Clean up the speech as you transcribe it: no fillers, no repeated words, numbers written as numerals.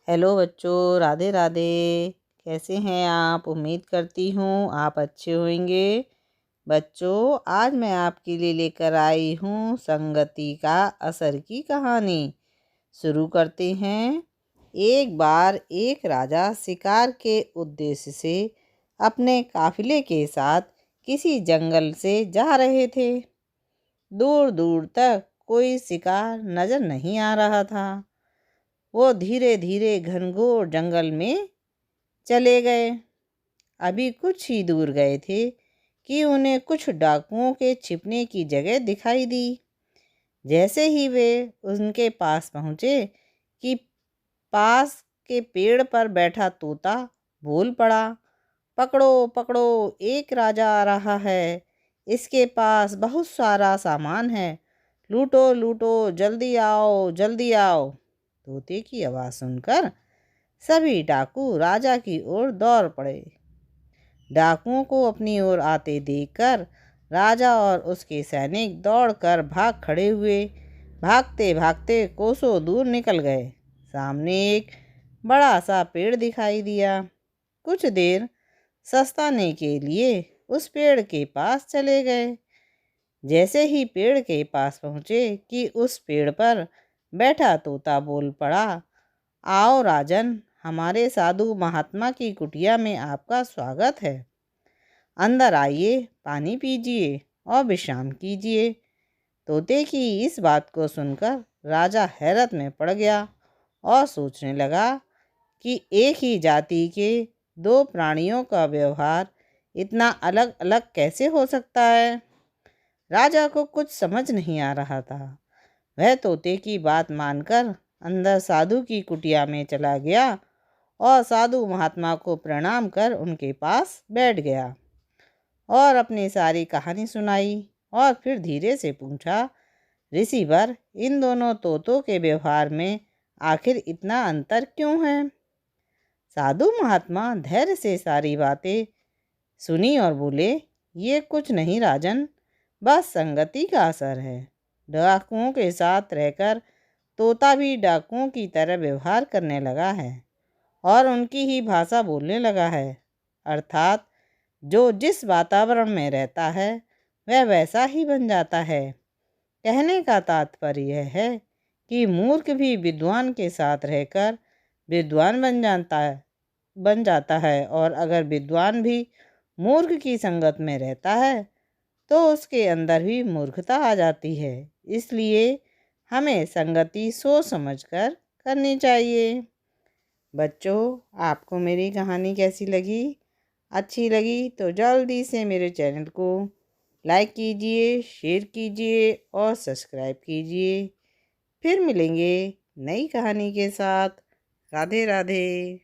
Hello बच्चों, राधे राधे। कैसे हैं आप? उम्मीद करती हूँ आप अच्छे होंगे। बच्चों, आज मैं आपके लिए लेकर आई हूँ संगति का असर की कहानी। शुरू करते हैं। एक बार एक राजा शिकार के उद्देश्य से अपने काफिले के साथ किसी जंगल से जा रहे थे। दूर दूर तक कोई शिकार नजर नहीं आ रहा था। वो धीरे धीरे घनघोर जंगल में चले गए। अभी कुछ ही दूर गए थे कि उन्हें कुछ डाकुओं के छिपने की जगह दिखाई दी। जैसे ही वे उनके पास पहुँचे कि पास के पेड़ पर बैठा तोता बोल पड़ा, पकड़ो पकड़ो, एक राजा आ रहा है। इसके पास बहुत सारा सामान है। लूटो लूटो, जल्दी आओ जल्दी आओ। तोते की आवाज़ सुनकर सभी डाकू राजा की ओर दौड़ पड़े। डाकुओं को अपनी ओर आते देखकर राजा और उसके सैनिक दौड़कर भाग खड़े हुए। भागते भागते कोसों दूर निकल गए। सामने एक बड़ा सा पेड़ दिखाई दिया। कुछ देर सस्ताने के लिए उस पेड़ के पास चले गए। जैसे ही पेड़ के पास पहुँचे कि उस पेड़ पर बैठा तोता बोल पड़ा, आओ राजन, हमारे साधु महात्मा की कुटिया में आपका स्वागत है। अंदर आइए, पानी पीजिए और विश्राम कीजिए। तोते की इस बात को सुनकर राजा हैरत में पड़ गया और सोचने लगा कि एक ही जाति के दो प्राणियों का व्यवहार इतना अलग अलग कैसे हो सकता है। राजा को कुछ समझ नहीं आ रहा था। वह तोते की बात मानकर अंदर साधु की कुटिया में चला गया और साधु महात्मा को प्रणाम कर उनके पास बैठ गया और अपनी सारी कहानी सुनाई। और फिर धीरे से पूछा, ऋषिवर, इन दोनों तोतों के व्यवहार में आखिर इतना अंतर क्यों है? साधु महात्मा धैर्य से सारी बातें सुनी और बोले, ये कुछ नहीं राजन, बस संगति का असर है। डाकुओं के साथ रहकर तोता भी डाकुओं की तरह व्यवहार करने लगा है और उनकी ही भाषा बोलने लगा है। अर्थात जो जिस वातावरण में रहता है वह वैसा ही बन जाता है। कहने का तात्पर्य यह है कि मूर्ख भी विद्वान के साथ रहकर विद्वान बन जाता है और अगर विद्वान भी मूर्ख की संगत में रहता है तो उसके अंदर भी मूर्खता आ जाती है। इसलिए हमें संगति सोच समझकर करनी चाहिए। बच्चों, आपको मेरी कहानी कैसी लगी? अच्छी लगी तो जल्दी से मेरे चैनल को लाइक कीजिए, शेयर कीजिए और सब्सक्राइब कीजिए। फिर मिलेंगे नई कहानी के साथ। राधे राधे।